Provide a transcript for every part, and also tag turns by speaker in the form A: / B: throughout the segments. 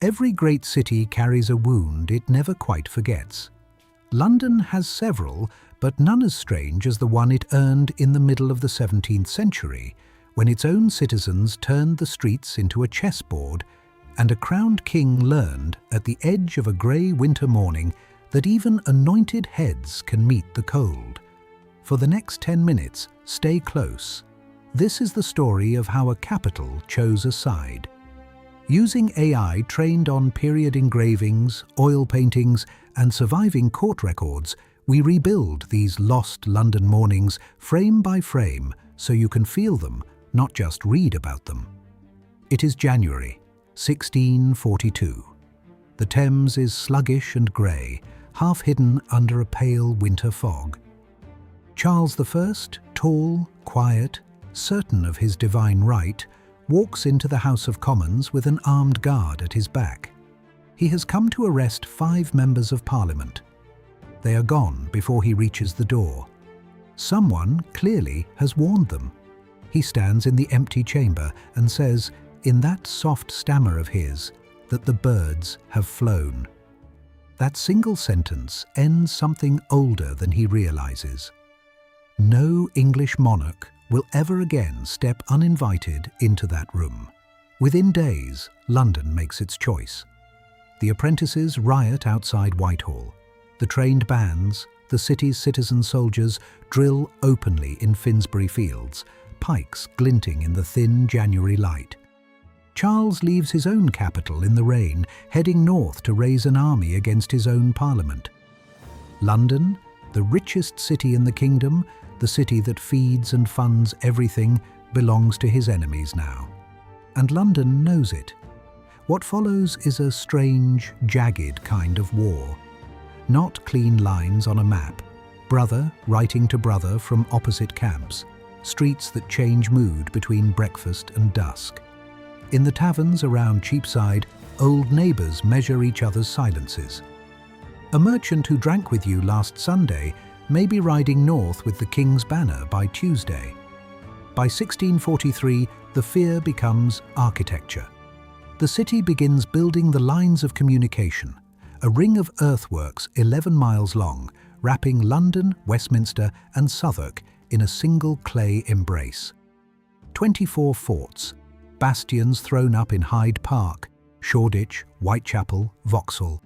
A: Every great city carries a wound it never quite forgets. London has several, but none as strange as the one it earned in the middle of the 17th century, when its own citizens turned the streets into a chessboard, and a crowned king learned, at the edge of a grey winter morning, that even anointed heads can meet the cold. For the next 10 minutes, stay close. This is the story of how a capital chose a side. Using AI trained on period engravings, oil paintings, and surviving court records, we rebuild these lost London mornings frame by frame so you can feel them, not just read about them. It is January, 1642. The Thames is sluggish and grey, half hidden under a pale winter fog. Charles I, tall, quiet, certain of his divine right, walks into the House of Commons with an armed guard at his back. He has come to arrest 5 members of Parliament. They are gone before he reaches the door. Someone clearly has warned them. He stands in the empty chamber and says, in that soft stammer of his, that the birds have flown. That single sentence ends something older than he realizes. No English monarch will ever again step uninvited into that room. Within days, London makes its choice. The apprentices riot outside Whitehall. The trained bands, the city's citizen soldiers, drill openly in Finsbury Fields, pikes glinting in the thin January light. Charles leaves his own capital in the rain, heading north to raise an army against his own parliament. London, the richest city in the kingdom, the city that feeds and funds everything, belongs to his enemies now. And London knows it. What follows is a strange, jagged kind of war. Not clean lines on a map, brother writing to brother from opposite camps, streets that change mood between breakfast and dusk. In the taverns around Cheapside, old neighbours measure each other's silences. A merchant who drank with you last Sunday may be riding north with the King's banner by Tuesday. By 1643, the fear becomes architecture. The city begins building the lines of communication, a ring of earthworks 11 miles long, wrapping London, Westminster and Southwark in a single clay embrace. 24 forts, bastions thrown up in Hyde Park, Shoreditch, Whitechapel, Vauxhall.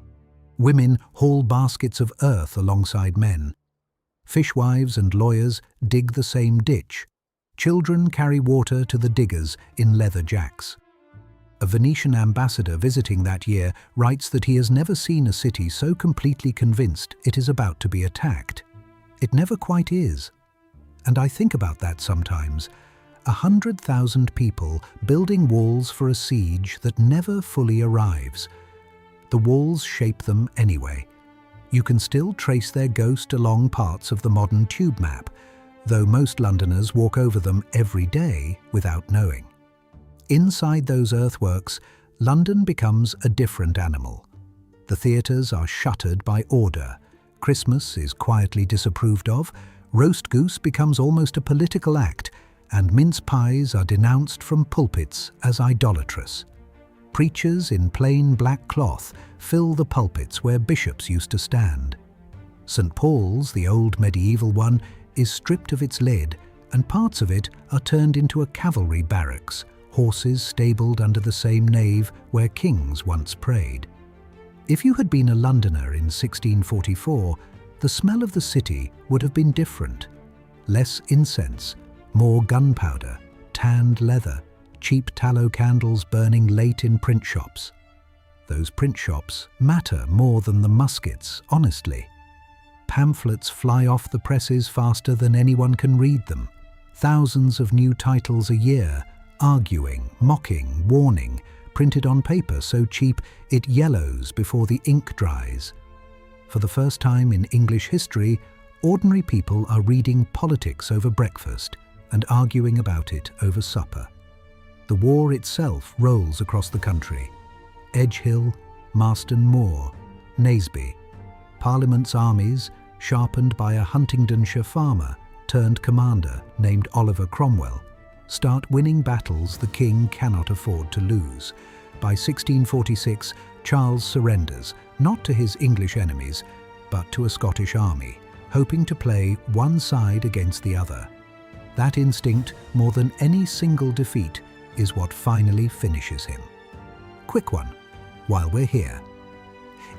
A: Women haul baskets of earth alongside men. Fishwives and lawyers dig the same ditch. Children carry water to the diggers in leather jacks. A Venetian ambassador visiting that year writes that he has never seen a city so completely convinced it is about to be attacked. It never quite is. And I think about that sometimes. 100,000 people building walls for a siege that never fully arrives. The walls shape them anyway. You can still trace their ghost along parts of the modern tube map, though most Londoners walk over them every day without knowing. Inside those earthworks, London becomes a different animal. The theatres are shuttered by order. Christmas is quietly disapproved of. Roast goose becomes almost a political act, and mince pies are denounced from pulpits as idolatrous. Preachers in plain black cloth fill the pulpits where bishops used to stand. St. Paul's, the old medieval one, is stripped of its lid, and parts of it are turned into a cavalry barracks, horses stabled under the same nave where kings once prayed. If you had been a Londoner in 1644, the smell of the city would have been different. Less incense, more gunpowder, tanned leather, cheap tallow candles burning late in print shops. Those print shops matter more than the muskets, honestly. Pamphlets fly off the presses faster than anyone can read them. Thousands of new titles a year, arguing, mocking, warning, printed on paper so cheap it yellows before the ink dries. For the first time in English history, ordinary people are reading politics over breakfast and arguing about it over supper. The war itself rolls across the country. Edgehill, Marston Moor, Naseby. Parliament's armies, sharpened by a Huntingdonshire farmer turned commander named Oliver Cromwell, start winning battles the king cannot afford to lose. By 1646, Charles surrenders, not to his English enemies, but to a Scottish army, hoping to play one side against the other. That instinct, more than any single defeat, is what finally finishes him. Quick one, while we're here.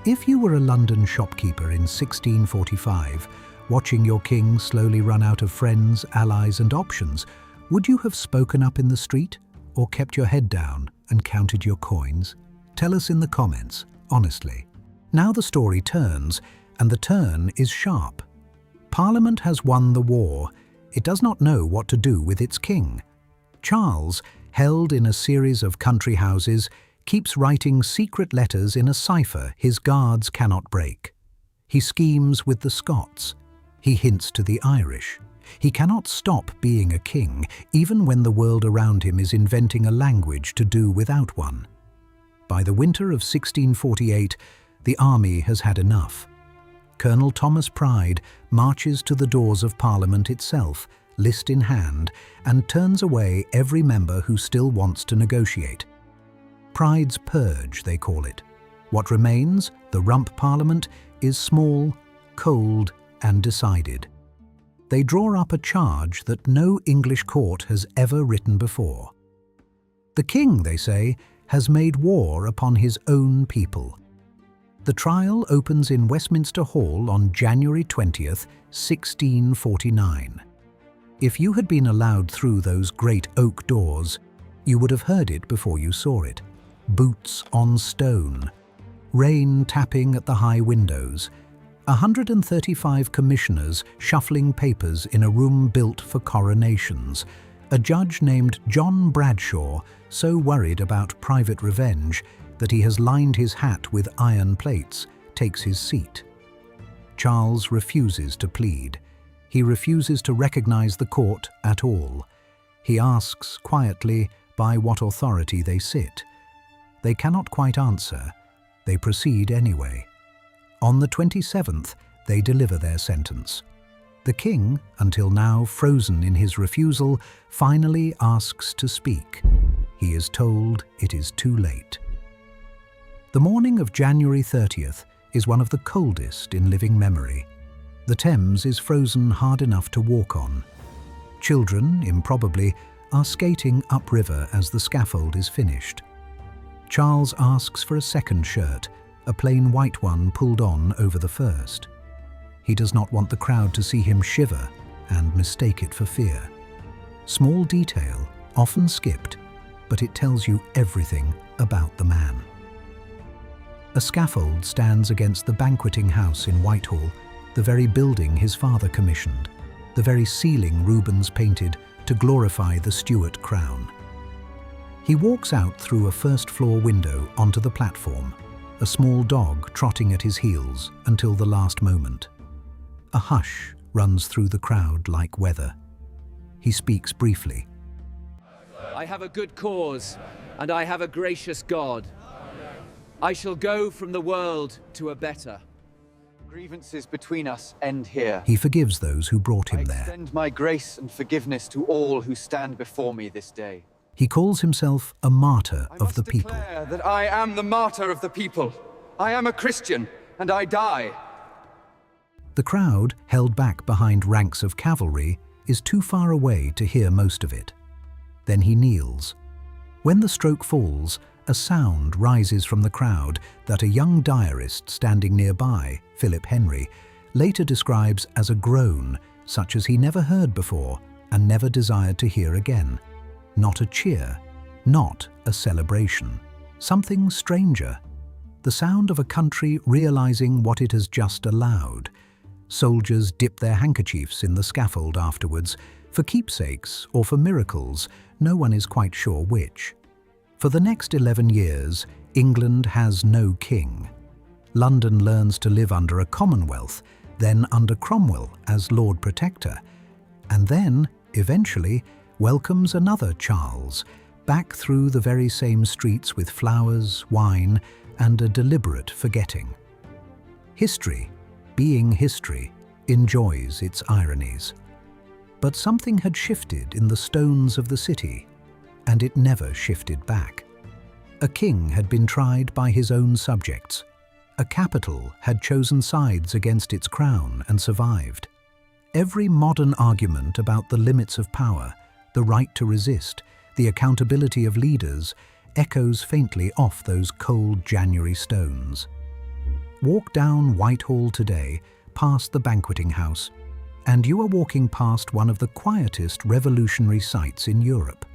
A: If you were a London shopkeeper in 1645, watching your king slowly run out of friends, allies and options, would you have spoken up in the street or kept your head down and counted your coins? Tell us in the comments, honestly. Now the story turns, and the turn is sharp. Parliament has won the war. It does not know what to do with its king. Charles, held in a series of country houses, keeps writing secret letters in a cipher his guards cannot break. He schemes with the Scots. He hints to the Irish. He cannot stop being a king, even when the world around him is inventing a language to do without one. By the winter of 1648, the army has had enough. Colonel Thomas Pride marches to the doors of Parliament itself, list in hand, and turns away every member who still wants to negotiate. Pride's Purge, they call it. What remains, the Rump Parliament, is small, cold, and decided. They draw up a charge that no English court has ever written before. The king, they say, has made war upon his own people. The trial opens in Westminster Hall on January 20th, 1649. If you had been allowed through those great oak doors, you would have heard it before you saw it. Boots on stone, rain tapping at the high windows, 135 commissioners shuffling papers in a room built for coronations, a judge named John Bradshaw so worried about private revenge that he has lined his hat with iron plates, takes his seat. Charles refuses to plead. He refuses to recognize the court at all. He asks quietly by what authority they sit. They cannot quite answer. They proceed anyway. On the 27th, they deliver their sentence. The king, until now frozen in his refusal, finally asks to speak. He is told it is too late. The morning of January 30th is one of the coldest in living memory. The Thames is frozen hard enough to walk on. Children, improbably, are skating upriver as the scaffold is finished. Charles asks for a second shirt, a plain white one pulled on over the first. He does not want the crowd to see him shiver and mistake it for fear. Small detail, often skipped, but it tells you everything about the man. A scaffold stands against the Banqueting House in Whitehall, the very building his father commissioned, the very ceiling Rubens painted to glorify the Stuart crown. He walks out through a first-floor window onto the platform, a small dog trotting at his heels until the last moment. A hush runs through the crowd like weather. He speaks briefly.
B: I have a good cause, and I have a gracious God. I shall go from the world to a better.
C: Grievances between us end here.
A: He forgives those who brought him there.
C: I extend my grace and forgiveness to all who stand before me this day.
A: He calls himself a martyr of the people.
C: I must declare that I am the martyr of the people. I am a Christian, and I die.
A: The crowd, held back behind ranks of cavalry, is too far away to hear most of it. Then he kneels. When the stroke falls, a sound rises from the crowd that a young diarist standing nearby, Philip Henry, later describes as a groan, such as he never heard before and never desired to hear again. Not a cheer, not a celebration. Something stranger. The sound of a country realizing what it has just allowed. Soldiers dip their handkerchiefs in the scaffold afterwards, for keepsakes or for miracles, no one is quite sure which. For the next 11 years, England has no king. London learns to live under a Commonwealth, then under Cromwell as Lord Protector, and then, eventually, welcomes another Charles, back through the very same streets with flowers, wine, and a deliberate forgetting. History, being history, enjoys its ironies. But something had shifted in the stones of the city, and it never shifted back. A king had been tried by his own subjects. A capital had chosen sides against its crown and survived. Every modern argument about the limits of power, the right to resist, the accountability of leaders, echoes faintly off those cold January stones. Walk down Whitehall today, past the Banqueting House, and you are walking past one of the quietest revolutionary sites in Europe.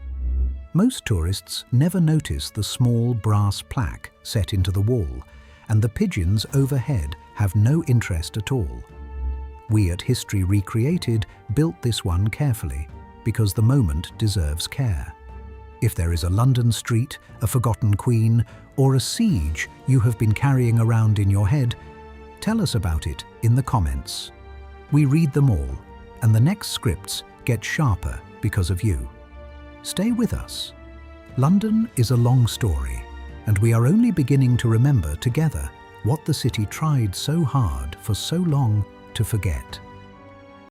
A: Most tourists never notice the small brass plaque set into the wall, and the pigeons overhead have no interest at all. We at History Recreated built this one carefully, because the moment deserves care. If there is a London street, a forgotten queen, or a siege you have been carrying around in your head, tell us about it in the comments. We read them all, and the next scripts get sharper because of you. Stay with us. London is a long story, and we are only beginning to remember together what the city tried so hard for so long to forget.